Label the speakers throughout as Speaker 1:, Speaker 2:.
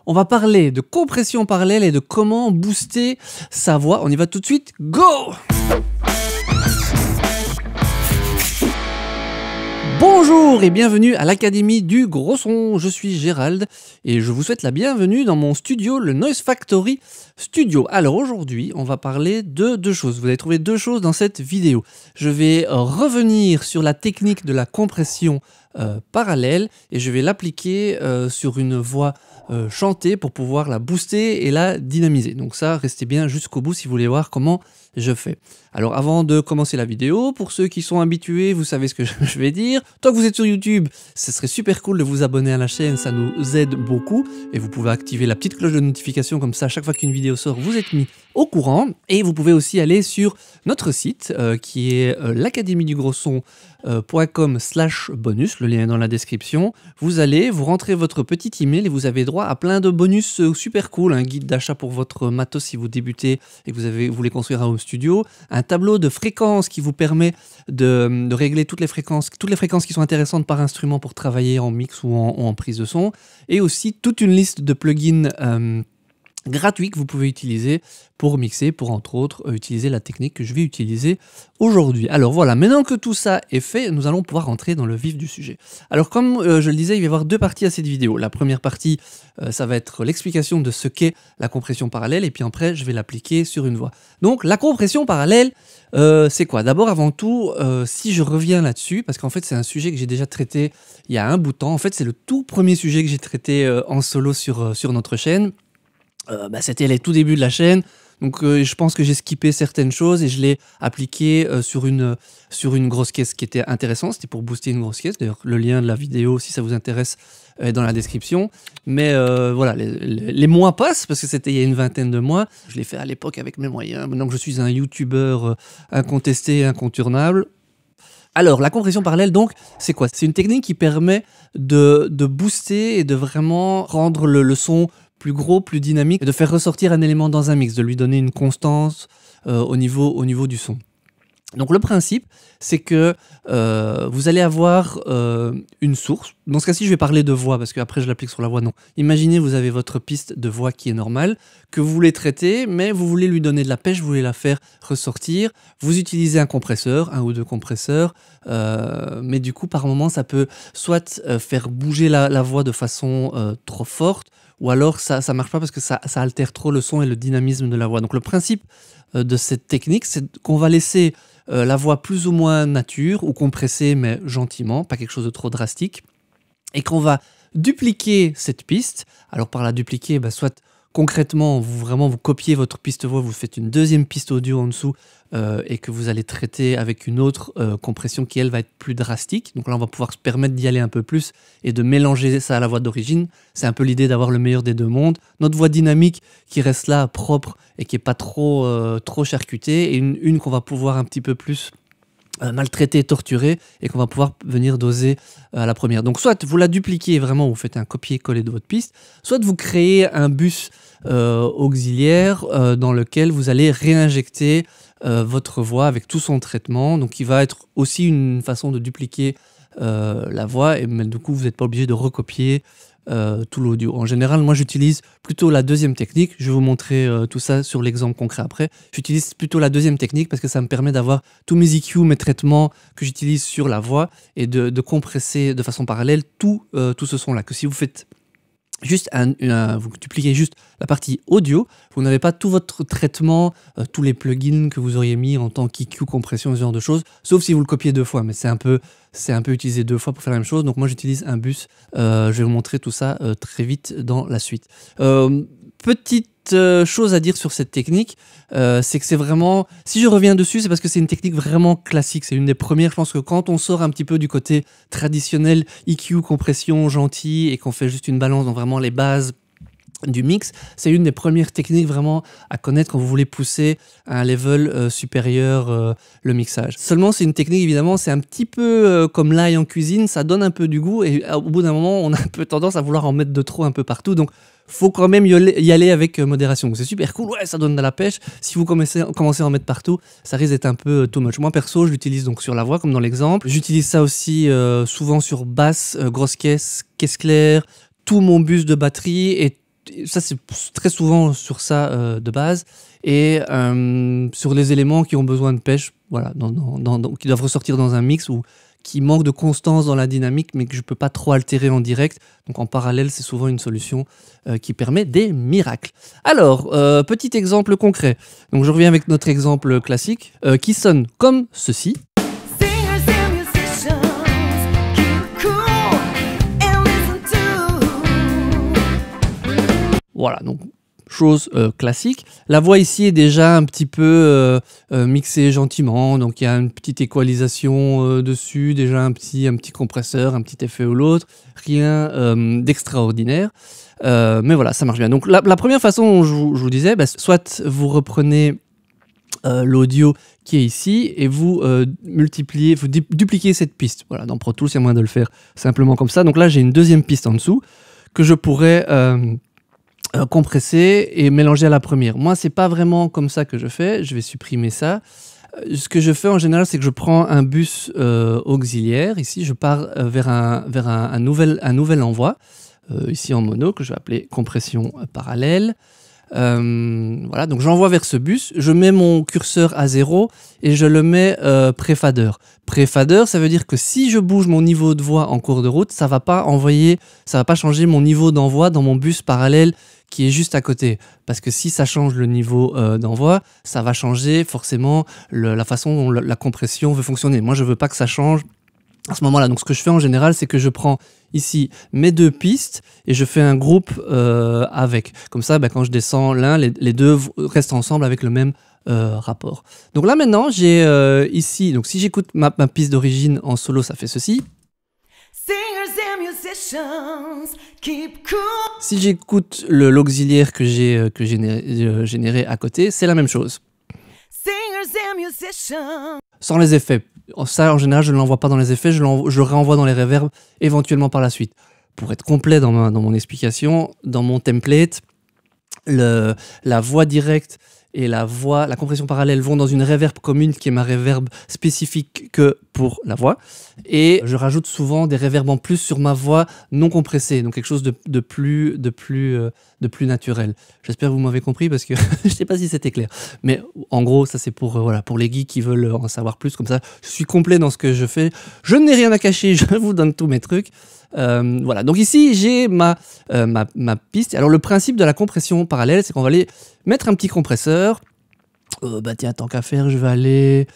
Speaker 1: on va parler de compression parallèle et de comment booster sa voix. On y va tout de suite, go! Bonjour et bienvenue à l'Académie du Gros Son, je suis Gérald et je vous souhaite la bienvenue dans mon studio, le Noise Factory Studio. Alors aujourd'hui, on va parler de deux choses. Vous allez trouver deux choses dans cette vidéo. Je vais revenir sur la technique de la compression parallèle et je vais l'appliquer sur une voix chantée pour pouvoir la booster et la dynamiser. Donc ça, restez bien jusqu'au bout si vous voulez voir comment je fais. Alors avant de commencer la vidéo, pour ceux qui sont habitués, vous savez ce que je vais dire. Tant que vous êtes sur YouTube, ce serait super cool de vous abonner à la chaîne, ça nous aide beaucoup. Et vous pouvez activer la petite cloche de notification, comme ça à chaque fois qu'une vidéo sort, vous êtes mis au courant. Et vous pouvez aussi aller sur notre site qui est l'academiedugrosson.com/bonus, le lien est dans la description. Vous allez, vous rentrez votre petit email et vous avez droit à plein de bonus super cool, un guide d'achat pour votre matos si vous débutez et que vous voulez construire un home studio, un tableau de fréquences qui vous permet de régler toutes les fréquences qui sont intéressantes par instrument pour travailler en mix ou en prise de son, et aussi toute une liste de plugins gratuits que vous pouvez utiliser pour mixer, pour entre autres utiliser la technique que je vais utiliser aujourd'hui. Alors voilà, maintenant que tout ça est fait, nous allons pouvoir rentrer dans le vif du sujet. Alors comme je le disais, il va y avoir deux parties à cette vidéo. La première partie, ça va être l'explication de ce qu'est la compression parallèle, et puis après je vais l'appliquer sur une voix. Donc la compression parallèle, c'est quoi? D'abord, avant tout, si je reviens là-dessus, parce qu'en fait c'est un sujet que j'ai déjà traité il y a un bout de temps. En fait c'est le tout premier sujet que j'ai traité en solo sur notre chaîne. C'était les tout débuts de la chaîne, donc je pense que j'ai skippé certaines choses et je l'ai appliqué sur une grosse caisse qui était intéressante. C'était pour booster une grosse caisse. D'ailleurs, le lien de la vidéo, si ça vous intéresse, est dans la description. Mais voilà, les mois passent, parce que c'était il y a une vingtaine de mois. Je l'ai fait à l'époque avec mes moyens. Maintenant que je suis un YouTuber incontesté et incontournable. Alors, la compression parallèle, donc, c'est quoi? C'est une technique qui permet de booster et de vraiment rendre le son plus gros, plus dynamique, et de faire ressortir un élément dans un mix, de lui donner une constance au niveau du son. Donc le principe, c'est que vous allez avoir une source. Dans ce cas-ci, je vais parler de voix, parce qu'après je l'applique sur la voix, non. Imaginez, vous avez votre piste de voix qui est normale, que vous voulez traiter, mais vous voulez lui donner de la pêche, vous voulez la faire ressortir. Vous utilisez un compresseur, un ou deux compresseurs, mais du coup, par moment, ça peut soit faire bouger la voix de façon trop forte, ou alors ça marche pas parce que ça altère trop le son et le dynamisme de la voix. Donc le principe de cette technique, c'est qu'on va laisser la voix plus ou moins nature, ou compressée mais gentiment, pas quelque chose de trop drastique, et qu'on va dupliquer cette piste. Alors par la dupliquer, soit concrètement, vous copiez votre piste voix, vous faites une deuxième piste audio en dessous et que vous allez traiter avec une autre compression qui, elle, va être plus drastique. Donc là, on va pouvoir se permettre d'y aller un peu plus et de mélanger ça à la voix d'origine. C'est un peu l'idée d'avoir le meilleur des deux mondes. Notre voix dynamique qui reste là, propre et qui n'est pas trop charcutée, et une qu'on va pouvoir un petit peu plus maltraité, torturé, et qu'on va pouvoir venir doser à la première. Donc soit vous la dupliquez vraiment, vous faites un copier-coller de votre piste, soit vous créez un bus auxiliaire dans lequel vous allez réinjecter votre voix avec tout son traitement, donc qui va être aussi une façon de dupliquer la voix, mais du coup vous n'êtes pas obligé de recopier tout l'audio. En général, moi j'utilise plutôt la deuxième technique. Je vais vous montrer tout ça sur l'exemple concret après. J'utilise plutôt la deuxième technique parce que ça me permet d'avoir tous mes EQ, mes traitements que j'utilise sur la voix, et de compresser de façon parallèle tout ce son-là. Que si vous faites juste vous dupliquez juste la partie audio, vous n'avez pas tout votre traitement, tous les plugins que vous auriez mis en tant qu'EQ, compression, ce genre de choses, sauf si vous le copiez deux fois, mais c'est un peu utilisé deux fois pour faire la même chose. Donc moi j'utilise un bus, je vais vous montrer tout ça très vite dans la suite. Petite chose à dire sur cette technique, c'est que c'est vraiment, si je reviens dessus, c'est parce que c'est une technique vraiment classique, c'est une des premières. Je pense que quand on sort un petit peu du côté traditionnel, EQ, compression, gentil, et qu'on fait juste une balance dans vraiment les bases du mix, c'est une des premières techniques vraiment à connaître quand vous voulez pousser à un level supérieur le mixage. Seulement, c'est une technique, évidemment, c'est un petit peu comme l'ail en cuisine, ça donne un peu du goût, et au bout d'un moment, on a un peu tendance à vouloir en mettre de trop un peu partout, donc faut quand même y aller avec modération. C'est super cool, ouais, ça donne de la pêche. Si vous commencez à en mettre partout, ça risque d'être un peu too much. Moi, perso, je l'utilise donc sur la voix, comme dans l'exemple. J'utilise ça aussi souvent sur basse, grosse caisse, caisse claire, tout mon bus de batterie et ça c'est très souvent sur ça de base. Et sur les éléments qui ont besoin de pêche, voilà, qui doivent ressortir dans un mix ou qui manquent de constance dans la dynamique, mais que je ne peux pas trop altérer en direct. Donc en parallèle, c'est souvent une solution qui permet des miracles. Alors, petit exemple concret. Donc je reviens avec notre exemple classique qui sonne comme ceci. Voilà, donc chose classique. La voix ici est déjà un petit peu mixée gentiment, donc il y a une petite équalisation dessus, déjà un petit compresseur, un petit effet ou l'autre, rien d'extraordinaire. Mais voilà, ça marche bien. Donc la première façon dont je vous disais, soit vous reprenez l'audio qui est ici et vous multipliez, vous dupliquez cette piste. Voilà, dans Pro Tools, il y a moyen de le faire simplement comme ça. Donc là, j'ai une deuxième piste en dessous que je pourrais compresser et mélanger à la première. Moi, c'est pas vraiment comme ça que je fais. Je vais supprimer ça. Ce que je fais en général, c'est que je prends un bus auxiliaire. Ici, je pars vers un nouvel envoi. Ici en mono, que je vais appeler compression parallèle. Voilà, donc j'envoie vers ce bus, je mets mon curseur à 0 et je le mets pré-fader. Pré-fader, ça veut dire que si je bouge mon niveau de voix en cours de route, ça va pas changer mon niveau d'envoi dans mon bus parallèle qui est juste à côté. Parce que si ça change le niveau d'envoi, ça va changer forcément la façon dont la compression veut fonctionner. Moi, je veux pas que ça change à ce moment-là. Donc ce que je fais en général, c'est que je prends ici mes deux pistes et je fais un groupe avec. Comme ça, quand je descends l'un, les deux restent ensemble avec le même rapport. Donc là maintenant, j'ai ici, donc si j'écoute ma piste d'origine en solo, ça fait ceci. Si j'écoute l'auxiliaire que j'ai généré à côté, c'est la même chose. Sans les effets. Ça, en général, je ne l'envoie pas dans les effets, je le réenvoie dans les reverbs éventuellement par la suite. Pour être complet dans mon explication, dans mon template, la voix directe et la compression parallèle vont dans une reverb commune qui est ma reverb spécifique que pour la voix. Et je rajoute souvent des reverbs en plus sur ma voix non compressée, donc quelque chose de plus naturel. J'espère que vous m'avez compris parce que je ne sais pas si c'était clair. Mais en gros, ça c'est pour les geeks qui veulent en savoir plus. Comme ça, je suis complet dans ce que je fais. Je n'ai rien à cacher, je vous donne tous mes trucs. Voilà, donc ici j'ai ma piste. Alors le principe de la compression parallèle, c'est qu'on va aller mettre un petit compresseur. Tiens, tant qu'à faire, je vais aller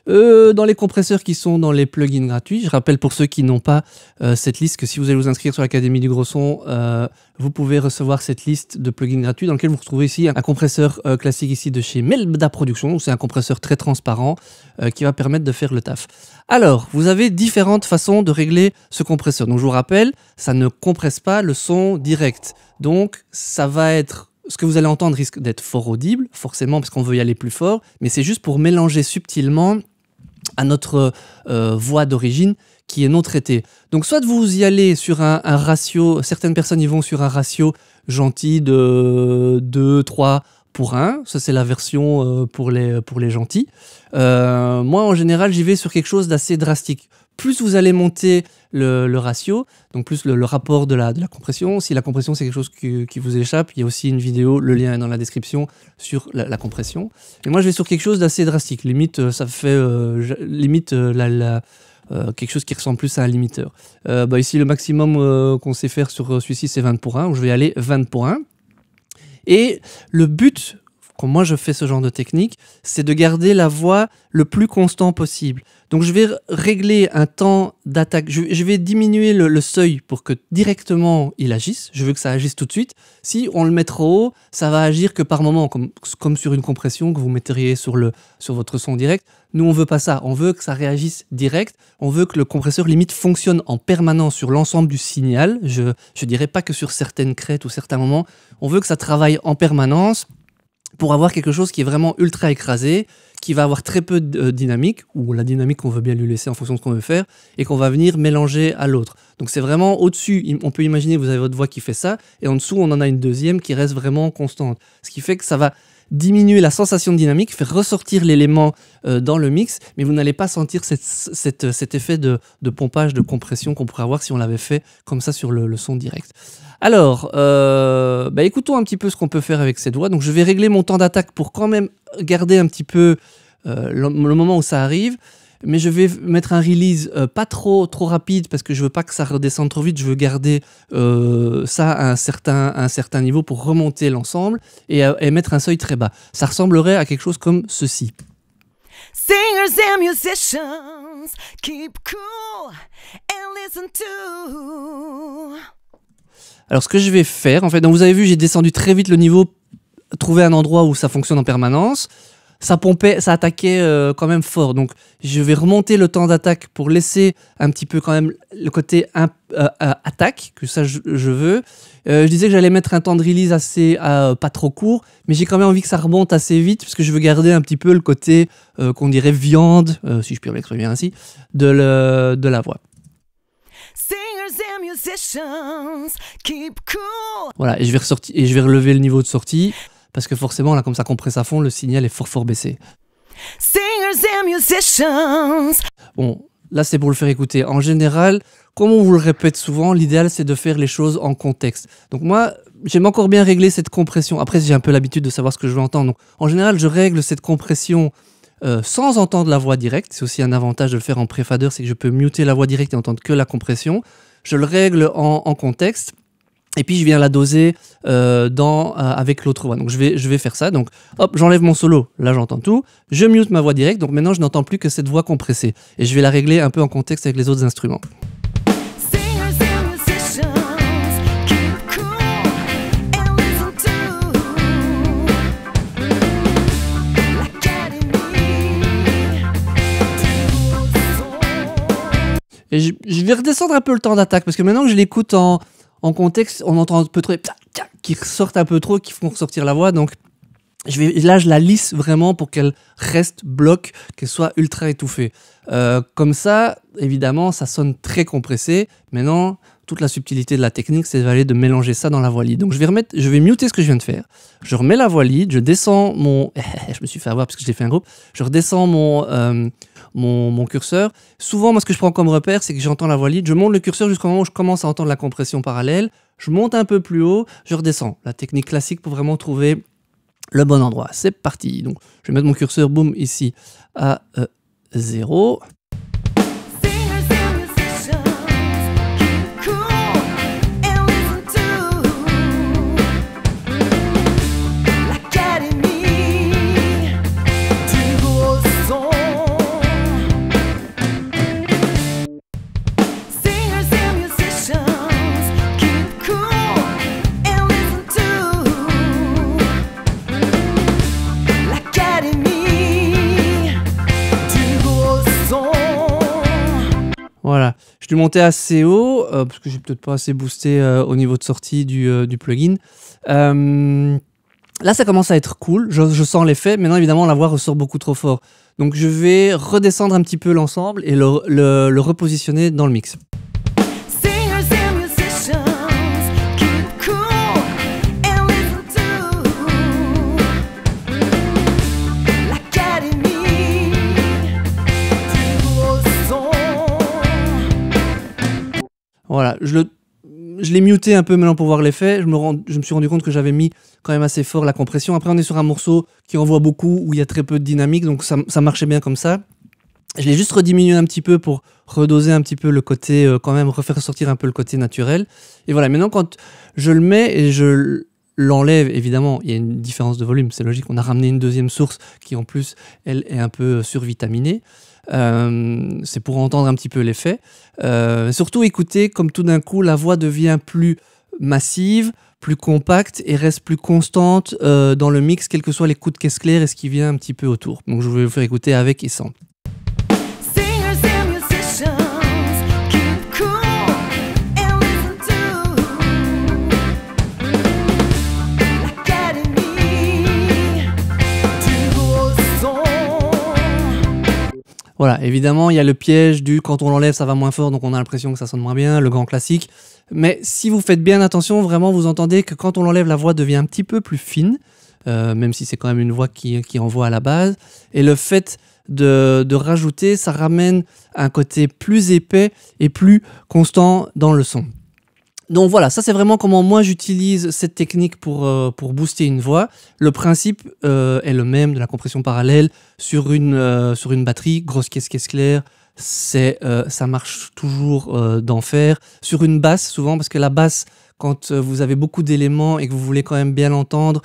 Speaker 1: dans les compresseurs qui sont dans les plugins gratuits. Je rappelle pour ceux qui n'ont pas cette liste que si vous allez vous inscrire sur l'Académie du Gros Son, vous pouvez recevoir cette liste de plugins gratuits dans lequel vous retrouvez ici un compresseur classique ici de chez Melda Productions. C'est un compresseur très transparent qui va permettre de faire le taf. Alors, vous avez différentes façons de régler ce compresseur. Donc je vous rappelle, ça ne compresse pas le son direct. Donc ça va être... Ce que vous allez entendre risque d'être fort audible, forcément, parce qu'on veut y aller plus fort, mais c'est juste pour mélanger subtilement à notre voix d'origine qui est non traitée. Donc soit vous y allez sur un ratio, certaines personnes y vont sur un ratio gentil de 2, 3 pour 1, ça c'est la version pour les gentils. Moi en général j'y vais sur quelque chose d'assez drastique. Plus vous allez monter le ratio, donc plus le rapport de la compression. Si la compression c'est quelque chose qui vous échappe, il y a aussi une vidéo, le lien est dans la description, sur la compression. Et moi je vais sur quelque chose d'assez drastique, limite ça fait quelque chose qui ressemble plus à un limiteur. Ici le maximum qu'on sait faire sur celui-ci c'est 20 pour 1, donc je vais aller 20 pour 1. Et le but, quand moi je fais ce genre de technique, c'est de garder la voix le plus constant possible. Donc je vais régler un temps d'attaque, je vais diminuer le seuil pour que directement il agisse, je veux que ça agisse tout de suite. Si on le met trop haut, ça va agir que par moment, comme sur une compression que vous metteriez sur votre son direct. Nous on veut pas ça, on veut que ça réagisse direct, on veut que le compresseur limite fonctionne en permanence sur l'ensemble du signal, je dirais pas que sur certaines crêtes ou certains moments, on veut que ça travaille en permanence pour avoir quelque chose qui est vraiment ultra écrasé, qui va avoir très peu de dynamique, ou la dynamique qu'on veut bien lui laisser en fonction de ce qu'on veut faire, et qu'on va venir mélanger à l'autre. Donc c'est vraiment au-dessus, on peut imaginer que vous avez votre voix qui fait ça, et en dessous on en a une deuxième qui reste vraiment constante. Ce qui fait que ça va diminuer la sensation de dynamique, faire ressortir l'élément dans le mix, mais vous n'allez pas sentir cet effet de pompage, de compression qu'on pourrait avoir si on l'avait fait comme ça sur le son direct. Alors, écoutons un petit peu ce qu'on peut faire avec cette voix. Donc je vais régler mon temps d'attaque pour quand même garder un petit peu le moment où ça arrive. Mais je vais mettre un release pas trop rapide parce que je veux pas que ça redescende trop vite. Je veux garder ça à un certain niveau pour remonter l'ensemble et mettre un seuil très bas. Ça ressemblerait à quelque chose comme ceci.
Speaker 2: Singers and musicians, keep cool and listen to.
Speaker 1: Alors ce que je vais faire, en fait, donc vous avez vu, j'ai descendu très vite le niveau, trouver un endroit où ça fonctionne en permanence. Ça pompait, ça attaquait quand même fort. Donc, je vais remonter le temps d'attaque pour laisser un petit peu quand même le côté attaque, que ça je veux. Je disais que j'allais mettre un temps de release assez pas trop court, mais j'ai quand même envie que ça remonte assez vite, parce que je veux garder un petit peu le côté qu'on dirait viande, si je puis m'exprimer ainsi, de la voix.
Speaker 2: Singers and musicians, keep cool.
Speaker 1: Voilà, et je vais relever le niveau de sortie. Parce que forcément, là, comme ça compresse à fond, le signal est fort baissé.
Speaker 2: Singers and musicians.
Speaker 1: Bon, là, c'est pour le faire écouter. En général, comme on vous le répète souvent, l'idéal, c'est de faire les choses en contexte. Donc moi, j'aime encore bien régler cette compression. Après, j'ai un peu l'habitude de savoir ce que je veux entendre. Donc, en général, je règle cette compression sans entendre la voix directe. C'est aussi un avantage de le faire en préfader, c'est que je peux muter la voix directe et entendre que la compression. Je le règle en contexte. Et puis je viens la doser avec l'autre voix. Donc je vais faire ça. Donc hop, j'enlève mon solo. Là j'entends tout. Je mute ma voix directe. Donc maintenant je n'entends plus que cette voix compressée. Et je vais la régler un peu en contexte avec les autres instruments. Et je vais redescendre un peu le temps d'attaque parce que maintenant que je l'écoute en contexte, on entend un peu trop qui ressortent un peu trop, qui font ressortir la voix. Donc là, je la lisse vraiment pour qu'elle reste bloc, qu'elle soit ultra étouffée. Comme ça, évidemment, ça sonne très compressé. Maintenant, toute la subtilité de la technique, c'est de mélanger ça dans la voix lead. Donc je vais muter ce que je viens de faire. Je remets la voix lead, je descends mon... je me suis fait avoir parce que j'ai fait un groupe. Je redescends mon curseur. Souvent, moi, ce que je prends comme repère, c'est que j'entends la voix lead. Je monte le curseur jusqu'au moment où je commence à entendre la compression parallèle. Je monte un peu plus haut, je redescends. La technique classique pour vraiment trouver le bon endroit. C'est parti. Donc, je vais mettre mon curseur, boum, ici à 0. Voilà, je l'ai monté assez haut parce que j'ai peut-être pas assez boosté au niveau de sortie du plugin. Là, ça commence à être cool, je sens l'effet. Maintenant, évidemment, la voix ressort beaucoup trop fort. Donc, je vais redescendre un petit peu l'ensemble et le repositionner dans le mix. Voilà, je l'ai muté un peu maintenant pour voir l'effet. Je me suis rendu compte que j'avais mis quand même assez fort la compression. Après, on est sur un morceau qui envoie beaucoup, où il y a très peu de dynamique, donc ça marchait bien comme ça. Je l'ai juste rediminué un petit peu pour redoser un petit peu le côté, quand même refaire ressortir un peu le côté naturel. Et voilà, maintenant quand je le mets et je l'enlève, évidemment, il y a une différence de volume, c'est logique. On a ramené une deuxième source qui en plus, elle est un peu survitaminée. C'est pour entendre un petit peu l'effet. Surtout écouter comme tout d'un coup la voix devient plus massive, plus compacte et reste plus constante dans le mix, quels que soient les coups de caisse claire et ce qui vient un petit peu autour. Donc je vais vous faire écouter avec et sans. Voilà, évidemment, il y a le piège du quand on l'enlève, ça va moins fort, donc on a l'impression que ça sonne moins bien, le grand classique. Mais si vous faites bien attention, vraiment, vous entendez que quand on l'enlève, la voix devient un petit peu plus fine. même si c'est quand même une voix qui envoie à la base. Et le fait de rajouter, ça ramène un côté plus épais et plus constant dans le son. Donc voilà, ça c'est vraiment comment moi j'utilise cette technique pour booster une voix. Le principe est le même de la compression parallèle sur une batterie, grosse caisse claire, ça marche toujours d'enfer. Sur une basse souvent, parce que la basse, quand vous avez beaucoup d'éléments et que vous voulez quand même bien l'entendre,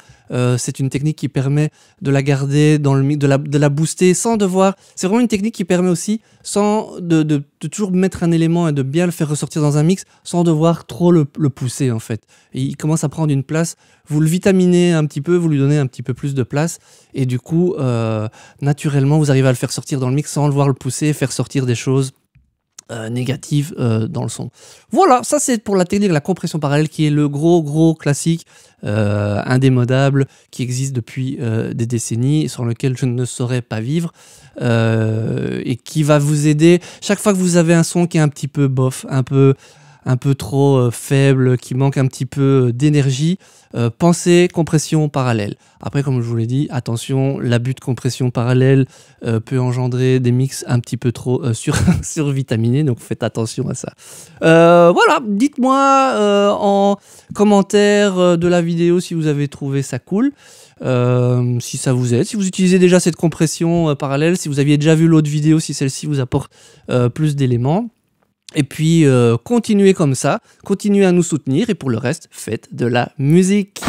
Speaker 1: c'est une technique qui permet de la garder dans le mix, de la booster sans devoir. C'est vraiment une technique qui permet aussi de toujours mettre un élément et de bien le faire ressortir dans un mix sans devoir trop le pousser en fait. Et il commence à prendre une place. Vous le vitaminez un petit peu, vous lui donnez un petit peu plus de place et du coup, naturellement, vous arrivez à le faire sortir dans le mix sans devoir le pousser, faire sortir des choses négative dans le son. Voilà, ça c'est pour la technique de la compression parallèle qui est le gros classique indémodable qui existe depuis des décennies et sur lequel je ne saurais pas vivre et qui va vous aider chaque fois que vous avez un son qui est un petit peu bof, un peu trop faible, qui manque un petit peu d'énergie, pensez compression parallèle. Après, comme je vous l'ai dit, attention, l'abus de compression parallèle peut engendrer des mix un petit peu trop survitaminés, donc faites attention à ça. Voilà, dites-moi en commentaire de la vidéo si vous avez trouvé ça cool. Si ça vous aide, si vous utilisez déjà cette compression parallèle, si vous aviez déjà vu l'autre vidéo, si celle-ci vous apporte plus d'éléments. Et puis, continuez comme ça, continuez à nous soutenir et pour le reste, faites de la musique.